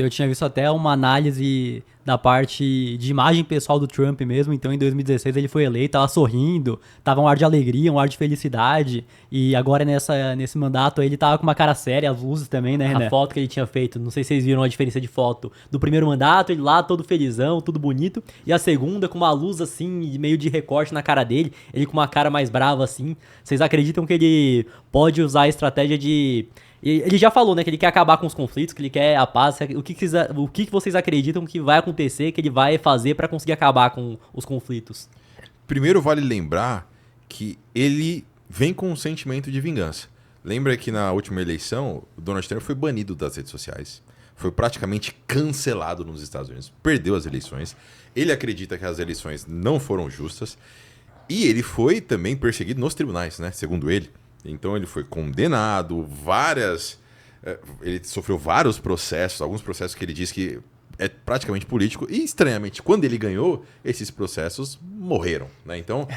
Eu tinha visto até uma análise da parte de imagem pessoal do Trump mesmo. Então, em 2016 ele foi eleito, tava sorrindo, tava um ar de alegria, um ar de felicidade. E agora nesse mandato aí, ele tava com uma cara séria, as luzes também, né, René? A foto que ele tinha feito, não sei se vocês viram a diferença de foto. Do primeiro mandato, ele lá todo felizão, tudo bonito. E a segunda com uma luz assim, meio de recorte na cara dele. Ele com uma cara mais brava assim. Vocês acreditam que ele pode usar a estratégia de... Ele já falou, né, que ele quer acabar com os conflitos, que ele quer a paz. O que vocês acreditam que vai acontecer, que ele vai fazer pra conseguir acabar com os conflitos? Primeiro vale lembrar que ele vem com um sentimento de vingança. Lembra que na última eleição, o Donald Trump foi banido das redes sociais. Foi praticamente cancelado nos Estados Unidos. Perdeu as eleições. Ele acredita que as eleições não foram justas. E ele foi também perseguido nos tribunais, né, segundo ele. Então ele foi condenado, ele sofreu vários processos, alguns processos que ele diz que é praticamente político, e estranhamente, quando ele ganhou, esses processos morreram, né? Então,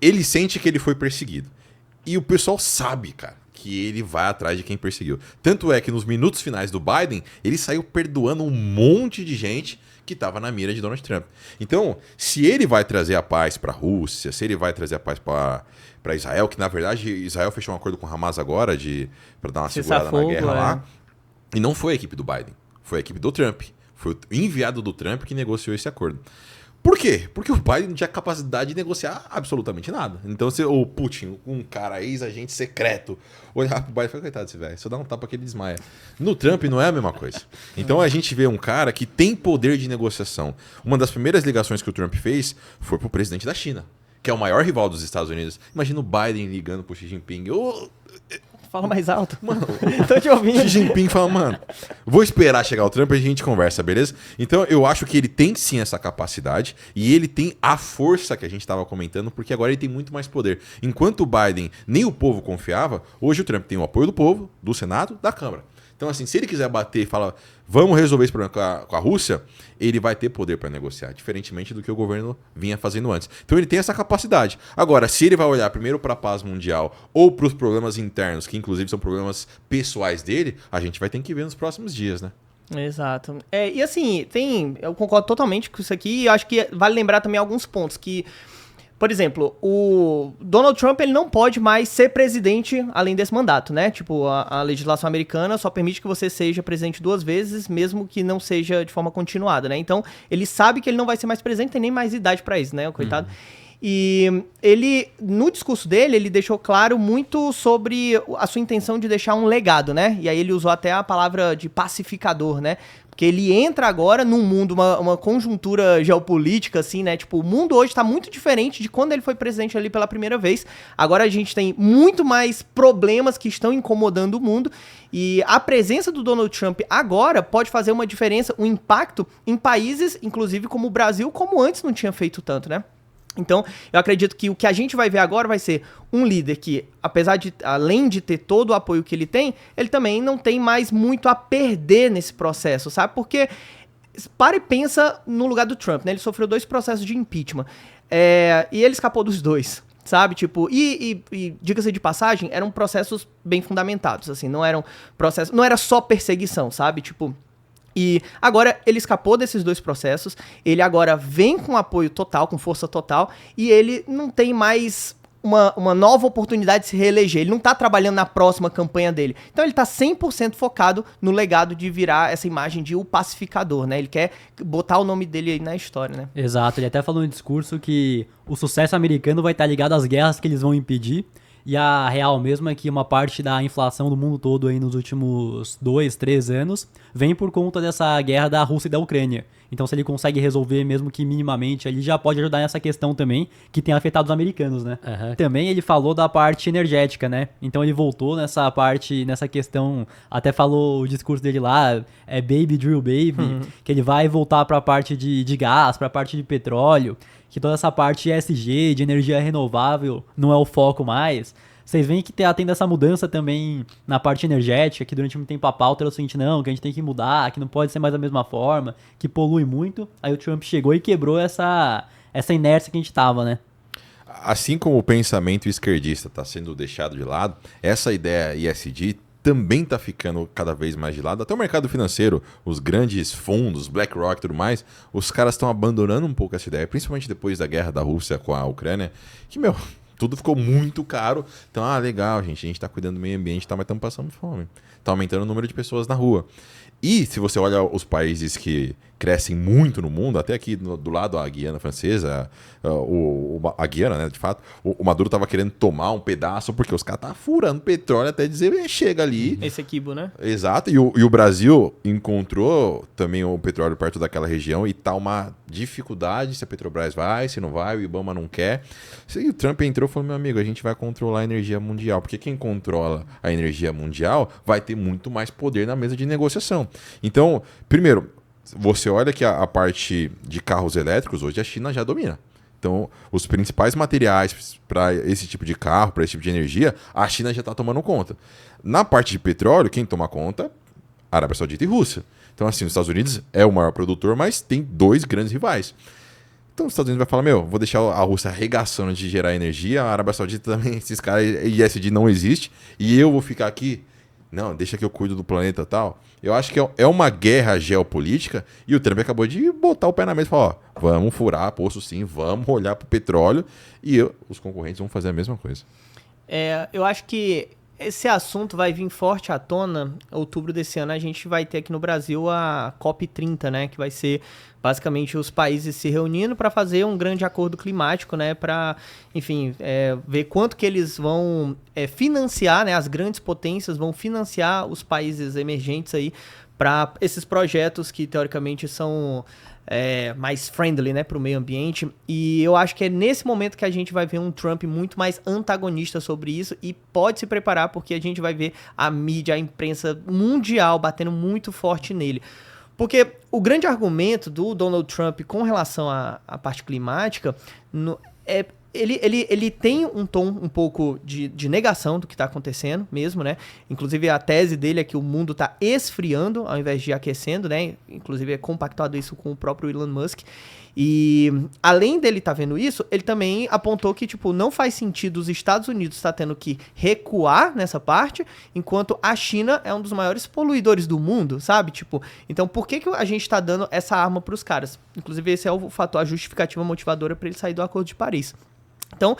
ele sente que ele foi perseguido. E o pessoal sabe, cara, que ele vai atrás de quem perseguiu. Tanto é que nos minutos finais do Biden, ele saiu perdoando um monte de gente que estava na mira de Donald Trump. Então, se ele vai trazer a paz para a Rússia, se ele vai trazer a paz para Israel, que na verdade Israel fechou um acordo com o Hamas agora para dar uma segurada na guerra lá, e não foi a equipe do Biden, foi a equipe do Trump. Foi o enviado do Trump que negociou esse acordo. Por quê? Porque o Biden não tinha capacidade de negociar absolutamente nada. Então, se o Putin, um cara ex-agente secreto, olhar pro Biden e falar, coitado desse velho, só dá um tapa que ele desmaia. No Trump não é a mesma coisa. Então, a gente vê um cara que tem poder de negociação. Uma das primeiras ligações que o Trump fez foi pro presidente da China, que é o maior rival dos Estados Unidos. Imagina o Biden ligando pro Xi Jinping. Fala mais alto. Mano, tô te ouvindo. Xi Jinping fala, mano, vou esperar chegar o Trump e a gente conversa, beleza? Então eu acho que ele tem sim essa capacidade e ele tem a força que a gente estava comentando, porque agora ele tem muito mais poder. Enquanto o Biden nem o povo confiava, hoje o Trump tem o apoio do povo, do Senado, da Câmara. Então, assim, se ele quiser bater e falar, vamos resolver esse problema com a Rússia, ele vai ter poder para negociar, diferentemente do que o governo vinha fazendo antes. Então, ele tem essa capacidade. Agora, se ele vai olhar primeiro para a paz mundial ou para os problemas internos, que inclusive são problemas pessoais dele, a gente vai ter que ver nos próximos dias, né? Exato. E assim, eu concordo totalmente com isso aqui e acho que vale lembrar também alguns pontos que... Por exemplo, o Donald Trump ele não pode mais ser presidente além desse mandato, né? Tipo, a legislação americana só permite que você seja presidente 2 vezes, mesmo que não seja de forma continuada, né? Então, ele sabe que ele não vai ser mais presidente, tem nem mais idade pra isso, né? O coitado. E ele, no discurso dele, ele deixou claro muito sobre a sua intenção de deixar um legado, né? E aí ele usou até a palavra de pacificador, né? Porque ele entra agora num mundo, uma conjuntura geopolítica, assim, né? Tipo, o mundo hoje tá muito diferente de quando ele foi presidente ali pela primeira vez. Agora a gente tem muito mais problemas que estão incomodando o mundo. E a presença do Donald Trump agora pode fazer uma diferença, um impacto em países, inclusive como o Brasil, como antes não tinha feito tanto, né? Então, eu acredito que o que a gente vai ver agora vai ser um líder que, além de ter todo o apoio que ele também não tem mais muito a perder nesse processo, sabe? Porque, para e pensa no lugar do Trump, né? Ele sofreu 2 processos de impeachment, e ele escapou dos 2, sabe? Tipo, e diga-se de passagem, eram processos bem fundamentados, assim, não era só perseguição, sabe? Tipo... E agora ele escapou desses 2 processos, ele agora vem com apoio total, com força total, e ele não tem mais uma nova oportunidade de se reeleger, ele não tá trabalhando na próxima campanha dele. Então ele tá 100% focado no legado de virar essa imagem de o pacificador, né? Ele quer botar o nome dele aí na história, né? Exato, ele até falou no discurso que o sucesso americano vai estar ligado às guerras que eles vão impedir. E a real mesmo é que uma parte da inflação do mundo todo aí nos últimos 2, 3 anos vem por conta dessa guerra da Rússia e da Ucrânia. Então, se ele consegue resolver, mesmo que minimamente, ele já pode ajudar nessa questão também, que tem afetado os americanos, né? Também ele falou da parte energética, né? Então, ele voltou nessa parte, nessa questão, até falou o discurso dele lá, Baby Drill Baby, que ele vai voltar para a parte de gás, para a parte de petróleo, que toda essa parte ESG, de energia renovável, não é o foco mais. Vocês veem que tá tendo essa mudança também na parte energética, que durante muito tempo a pauta era o seguinte, não, que a gente tem que mudar, que não pode ser mais da mesma forma, que polui muito. Aí o Trump chegou e quebrou essa inércia que a gente tava, né? Assim como o pensamento esquerdista está sendo deixado de lado, essa ideia ESG também está ficando cada vez mais de lado. Até o mercado financeiro, os grandes fundos, BlackRock e tudo mais, os caras estão abandonando um pouco essa ideia, principalmente depois da guerra da Rússia com a Ucrânia, que, tudo ficou muito caro. Então, legal, gente, a gente está cuidando do meio ambiente, mas estamos passando fome. Está aumentando o número de pessoas na rua. E se você olha os países que crescem muito no mundo, até aqui do lado a Guiana Francesa, a Guiana, né, de fato, o Maduro estava querendo tomar um pedaço porque os caras estavam furando petróleo até dizer, chega ali. Esse Essequibo, né? Exato, e o Brasil encontrou também o petróleo perto daquela região e tá uma dificuldade se a Petrobras vai, se não vai, o Ibama não quer. E o Trump entrou e falou, meu amigo, a gente vai controlar a energia mundial, porque quem controla a energia mundial vai ter muito mais poder na mesa de negociação. Então, primeiro, você olha que a parte de carros elétricos, hoje a China já domina. Então, os principais materiais para esse tipo de carro, para esse tipo de energia, a China já está tomando conta. Na parte de petróleo, quem toma conta? Arábia Saudita e Rússia. Então, assim, os Estados Unidos é o maior produtor, mas tem 2 grandes rivais. Então, os Estados Unidos vai falar, vou deixar a Rússia arregaçando de gerar energia, a Arábia Saudita também, esses caras, ISD não existe, e eu vou ficar aqui. Não, deixa que eu cuido do planeta e tal. Eu acho que é uma guerra geopolítica e o Trump acabou de botar o pé na mesa e falar, vamos furar poço sim, vamos olhar pro petróleo e os concorrentes vão fazer a mesma coisa. Eu acho que esse assunto vai vir forte à tona. Em outubro desse ano a gente vai ter aqui no Brasil a COP30, né? Que vai ser basicamente os países se reunindo para fazer um grande acordo climático, né? Para, enfim, ver quanto que eles vão financiar, né? As grandes potências vão financiar os países emergentes aí para esses projetos que teoricamente são mais friendly, né, para o meio ambiente. E eu acho que é nesse momento que a gente vai ver um Trump muito mais antagonista sobre isso e pode se preparar porque a gente vai ver a mídia, a imprensa mundial batendo muito forte nele. Porque o grande argumento do Donald Trump com relação à parte climática ele tem um tom um pouco de negação do que está acontecendo mesmo, né? Inclusive a tese dele é que o mundo está esfriando ao invés de aquecendo, né? Inclusive é compactuado isso com o próprio Elon Musk. E além dele estar vendo isso, ele também apontou que não faz sentido os Estados Unidos estar tendo que recuar nessa parte, enquanto a China é um dos maiores poluidores do mundo, sabe? Então por que a gente está dando essa arma para os caras? Inclusive esse é o fator, a justificativa motivadora para ele sair do Acordo de Paris. Então,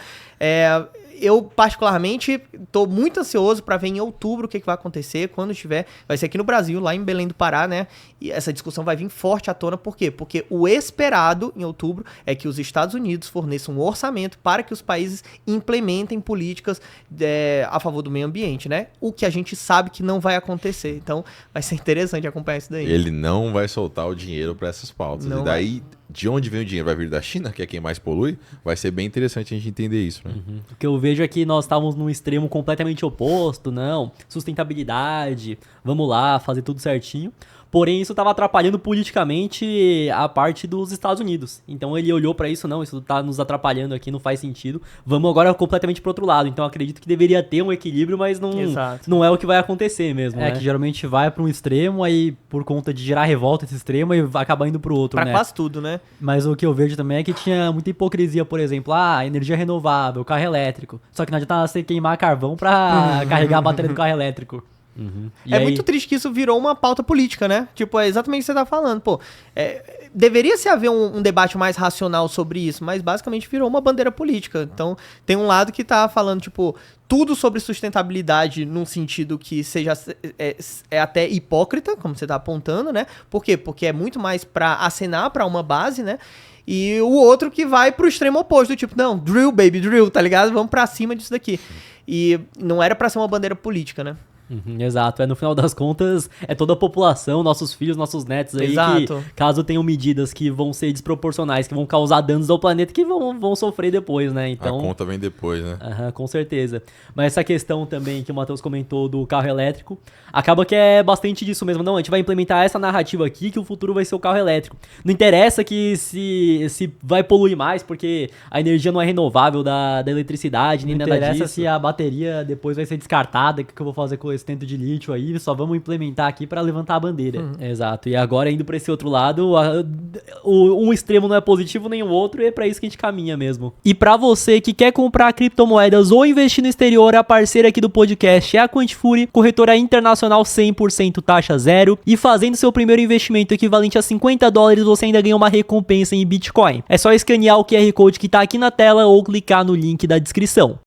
eu particularmente estou muito ansioso para ver em outubro o que vai acontecer, quando estiver, vai ser aqui no Brasil, lá em Belém do Pará, né? E essa discussão vai vir forte à tona, por quê? Porque o esperado em outubro é que os Estados Unidos forneçam um orçamento para que os países implementem políticas a favor do meio ambiente, né? O que a gente sabe que não vai acontecer, então vai ser interessante acompanhar isso daí. Ele não vai soltar o dinheiro para essas pautas, não e daí... De onde vem o dinheiro? Vai vir da China, que é quem mais polui? Vai ser bem interessante a gente entender isso, né? Uhum. O que eu vejo é que nós estávamos num extremo completamente oposto, não, sustentabilidade, vamos lá, fazer tudo certinho. Porém, isso estava atrapalhando politicamente a parte dos Estados Unidos. Então ele olhou para isso, não, isso está nos atrapalhando aqui, não faz sentido. Vamos agora completamente pro outro lado. Então acredito que deveria ter um equilíbrio, mas não é o que vai acontecer mesmo, né? Que geralmente vai para um extremo, aí por conta de gerar revolta esse extremo, e acaba indo pro outro, né? Quase tudo, né? Mas o que eu vejo também é que tinha muita hipocrisia, por exemplo, energia renovável, carro elétrico. Só que não adianta você queimar carvão para carregar a bateria do carro elétrico. Uhum. Muito triste que isso virou uma pauta política, né? É exatamente o que você tá falando. Deveria se haver um debate mais racional sobre isso, mas basicamente virou uma bandeira política. Então, tem um lado que tá falando, tudo sobre sustentabilidade num sentido que seja até hipócrita, como você tá apontando, né? Por quê? Porque é muito mais pra acenar pra uma base, né? E o outro que vai pro extremo oposto, não, drill, baby, drill, tá ligado? Vamos pra cima disso daqui. E não era pra ser uma bandeira política, né? Exato, no final das contas é toda a população, nossos filhos, nossos netos aí, exato, que caso tenham medidas que vão ser desproporcionais, que vão causar danos ao planeta, que vão sofrer depois, né? Então, a conta vem depois, né? Com certeza. Mas essa questão também que o Matheus comentou do carro elétrico, acaba que é bastante disso mesmo. Não, a gente vai implementar essa narrativa aqui que o futuro vai ser o carro elétrico. Não interessa que se vai poluir mais, porque a energia não é renovável da eletricidade, nem nada disso. Não interessa se a bateria depois vai ser descartada, o que eu vou fazer com esse esse tanto de lítio aí, só vamos implementar aqui pra levantar a bandeira. Exato. E agora indo pra esse outro lado, um extremo não é positivo nem o outro, e é pra isso que a gente caminha mesmo. E pra você que quer comprar criptomoedas ou investir no exterior, a parceira aqui do podcast é a Quantifury, corretora internacional 100% taxa zero, e fazendo seu primeiro investimento equivalente a $50, você ainda ganha uma recompensa em Bitcoin. É só escanear o QR Code que tá aqui na tela ou clicar no link da descrição.